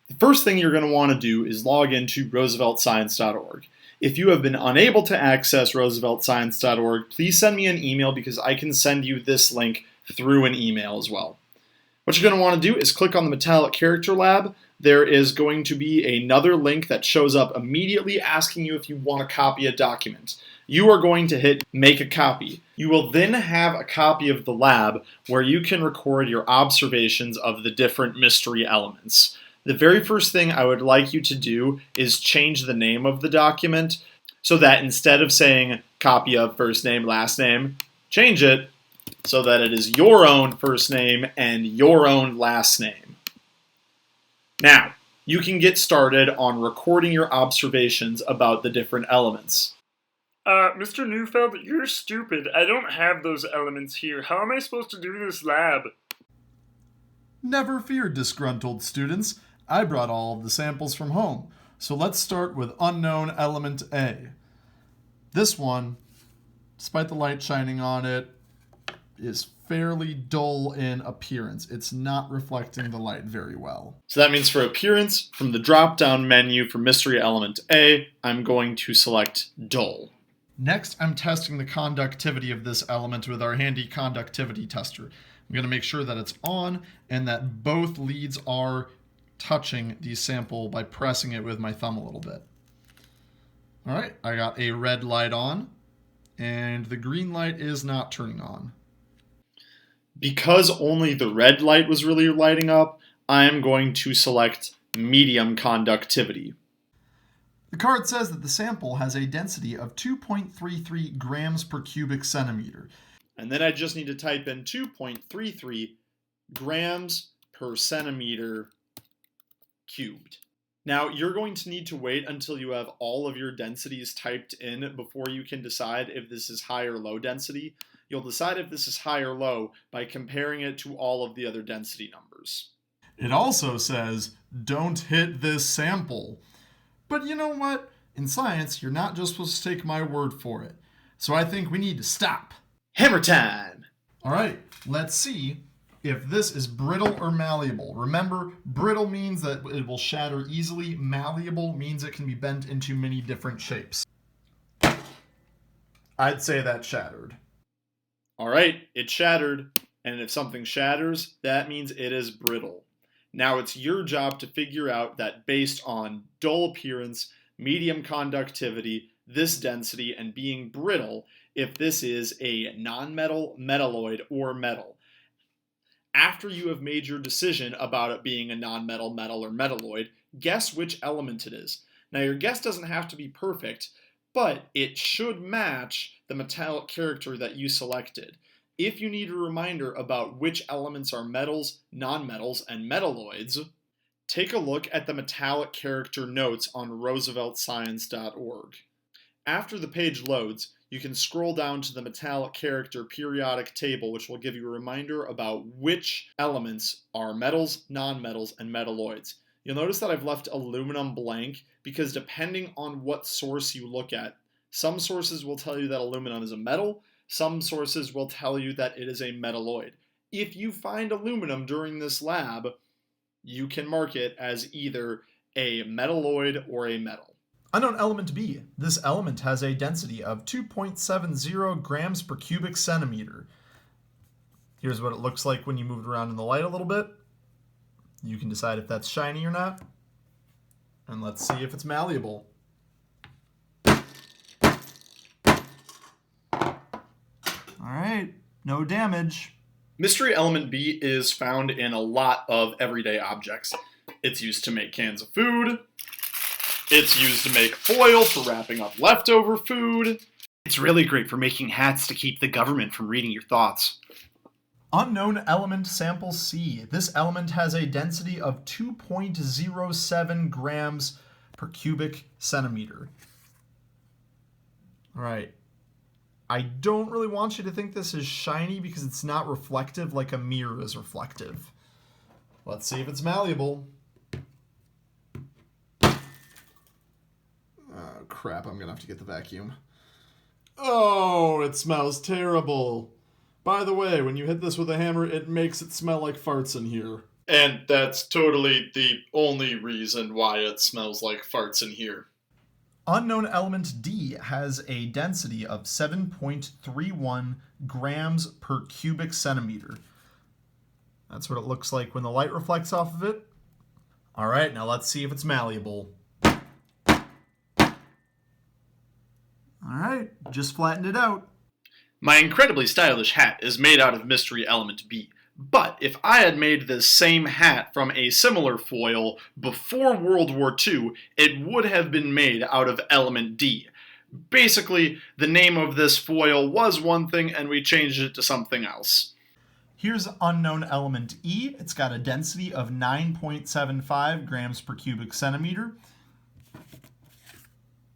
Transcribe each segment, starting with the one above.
The first thing you're going to want to do is log into rooseveltscience.org. If you have been unable to access rooseveltscience.org, please send me an email because I can send you this link through an email as well. What you're going to want to do is click on the Metallic Character Lab. There is going to be another link that shows up immediately asking you if you want to copy a document. You are going to hit Make a Copy. You will then have a copy of the lab where you can record your observations of the different mystery elements. The very first thing I would like you to do is change the name of the document so that instead of saying copy of first name, last name, change it so that it is your own first name and your own last name. Now, you can get started on recording your observations about the different elements. Mr. Neufeld, you're stupid. I don't have those elements here. How am I supposed to do this lab? Never fear, disgruntled students. I brought all of the samples from home. So let's start with unknown element A. This one, despite the light shining on it, is fairly dull in appearance. It's not reflecting the light very well. So that means for appearance, from the drop-down menu for mystery element A, I'm going to select dull. Next, I'm testing the conductivity of this element with our handy conductivity tester. I'm going to make sure that it's on and that both leads are touching the sample by pressing it with my thumb a little bit. All right, I got a red light on, and the green light is not turning on. Because only the red light was really lighting up, I am going to select medium conductivity. The card says that the sample has a density of 2.33 grams per cubic centimeter. And then I just need to type in 2.33 grams per centimeter cubed. Now, you're going to need to wait until you have all of your densities typed in before you can decide if this is high or low density. You'll decide if this is high or low by comparing it to all of the other density numbers. It also says, don't hit this sample. But you know what? In science, you're not just supposed to take my word for it. So I think we need to stop. Hammer time! All right, let's see if this is brittle or malleable. Remember, brittle means that it will shatter easily. Malleable means it can be bent into many different shapes. I'd say that shattered. All right, it shattered. And if something shatters, that means it is brittle. Now it's your job to figure out that based on dull appearance, medium conductivity, this density, and being brittle, if this is a nonmetal, metalloid, or metal. After you have made your decision about it being a nonmetal, metal, or metalloid, guess which element it is. Now your guess doesn't have to be perfect, but it should match the metallic character that you selected. If you need a reminder about which elements are metals, nonmetals, and metalloids, take a look at the metallic character notes on rooseveltscience.org. After the page loads, you can scroll down to the metallic character periodic table, which will give you a reminder about which elements are metals, nonmetals, and metalloids. You'll notice that I've left aluminum blank because depending on what source you look at, some sources will tell you that aluminum is a metal, some sources will tell you that it is a metalloid. If you find aluminum during this lab, you can mark it as either a metalloid or a metal. Unknown element B. This element has a density of 2.70 grams per cubic centimeter. Here's what it looks like when you move it around in the light a little bit. You can decide if that's shiny or not. And let's see if it's malleable. All right, no damage. Mystery element B is found in a lot of everyday objects. It's used to make cans of food. It's used to make foil for wrapping up leftover food. It's really great for making hats to keep the government from reading your thoughts. Unknown element sample C. This element has a density of 2.07 grams per cubic centimeter. All right. I don't really want you to think this is shiny because it's not reflective like a mirror is reflective. Let's see if it's malleable. Oh, crap. I'm going to have to get the vacuum. Oh, it smells terrible. By the way, when you hit this with a hammer, it makes it smell like farts in here. And that's totally the only reason why it smells like farts in here. Unknown element D has a density of 7.31 grams per cubic centimeter. That's what it looks like when the light reflects off of it. All right, now let's see if it's malleable. All right, just flattened it out. My incredibly stylish hat is made out of mystery element B. But if I had made this same hat from a similar foil before World War II, it would have been made out of element D. Basically, the name of this foil was one thing and we changed it to something else. Here's unknown element E. It's got a density of 9.75 grams per cubic centimeter.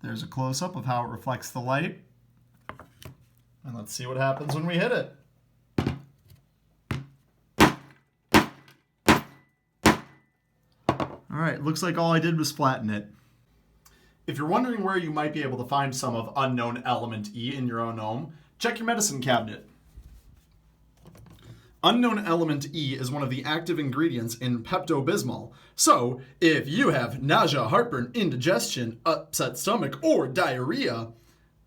There's a close-up of how it reflects the light. And let's see what happens when we hit it. Alright, looks like all I did was flatten it. If you're wondering where you might be able to find some of unknown element E in your own home, check your medicine cabinet. Unknown element E is one of the active ingredients in Pepto-Bismol. So, if you have nausea, heartburn, indigestion, upset stomach, or diarrhea,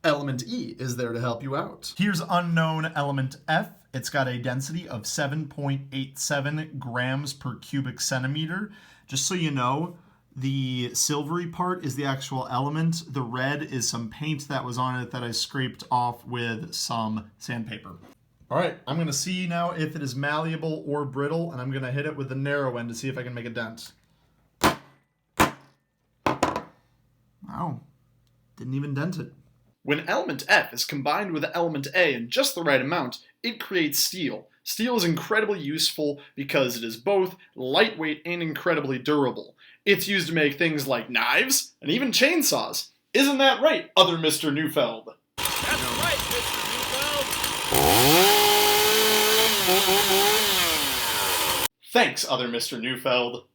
element E is there to help you out. Here's unknown element F. It's got a density of 7.87 grams per cubic centimeter. Just so you know, the silvery part is the actual element. The red is some paint that was on it that I scraped off with some sandpaper. All right, I'm going to see now if it is malleable or brittle, and I'm going to hit it with the narrow end to see if I can make a dent. Wow, didn't even dent it. When element F is combined with element A in just the right amount, it creates steel. Steel is incredibly useful because it is both lightweight and incredibly durable. It's used to make things like knives and even chainsaws. Isn't that right, other Mr. Neufeld? That's right, Mr. Neufeld! Thanks, other Mr. Neufeld.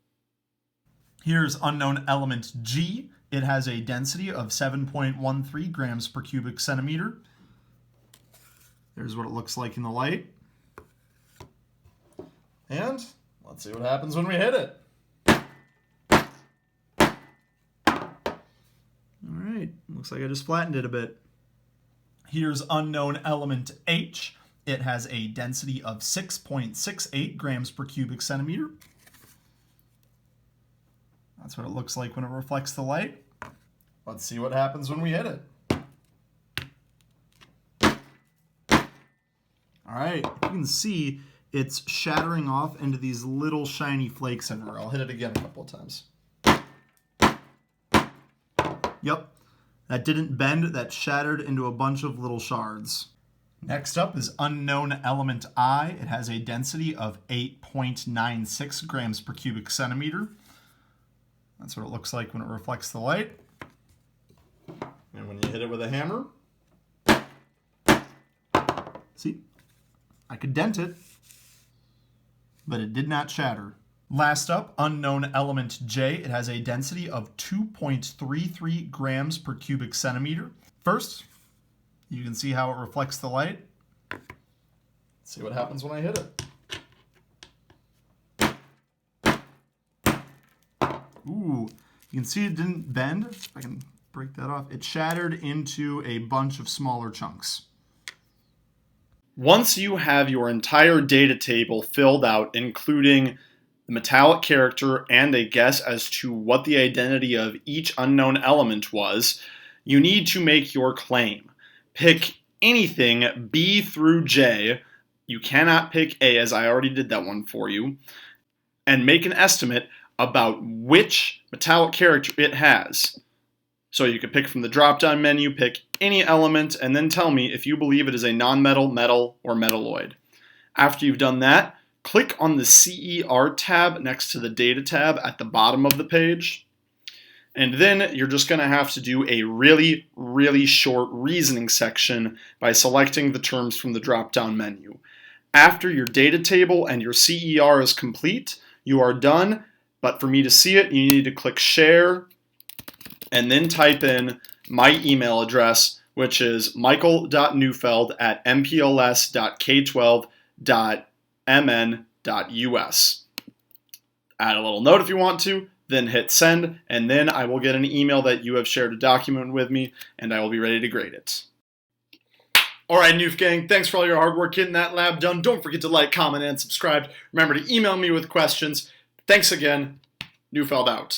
Here's unknown element G. It has a density of 7.13 grams per cubic centimeter. There's what it looks like in the light. And let's see what happens when we hit it. All right, looks like I just flattened it a bit. Here's unknown element H. It has a density of 6.68 grams per cubic centimeter. That's what it looks like when it reflects the light. Let's see what happens when we hit it. All right, you can see it's shattering off into these little shiny flakes everywhere. I'll hit it again a couple of times. Yep, that didn't bend, that shattered into a bunch of little shards. Next up is unknown element I. It has a density of 8.96 grams per cubic centimeter. That's what it looks like when it reflects the light. And when you hit it with a hammer, see, I could dent it, but it did not shatter. Last up, unknown element J. It has a density of 2.33 grams per cubic centimeter. First, you can see how it reflects the light. Let's see what happens when I hit it. Ooh, you can see it didn't bend. If I can break that off. It shattered into a bunch of smaller chunks. Once you have your entire data table filled out, including the metallic character and a guess as to what the identity of each unknown element was, you need to make your claim. Pick anything B through J. You cannot pick A, as I already did that one for you. And make an estimate about which metallic character it has. So you could pick from the drop-down menu, pick any element, and then tell me if you believe it is a non-metal, metal, or metalloid. After you've done that, click on the CER tab next to the Data tab at the bottom of the page. And then you're just going to have to do a really, really short reasoning section by selecting the terms from the drop-down menu. After your data table and your CER is complete, you are done. But for me to see it, you need to click Share and then type in my email address, which is michael.neufeld@mpls.k12.mn.us. Add a little note if you want to, then hit send, and then I will get an email that you have shared a document with me, and I will be ready to grade it. Alright, Noof Gang, thanks for all your hard work getting that lab done. Don't forget to like, comment, and subscribe. Remember to email me with questions. Thanks again. Neufeld out.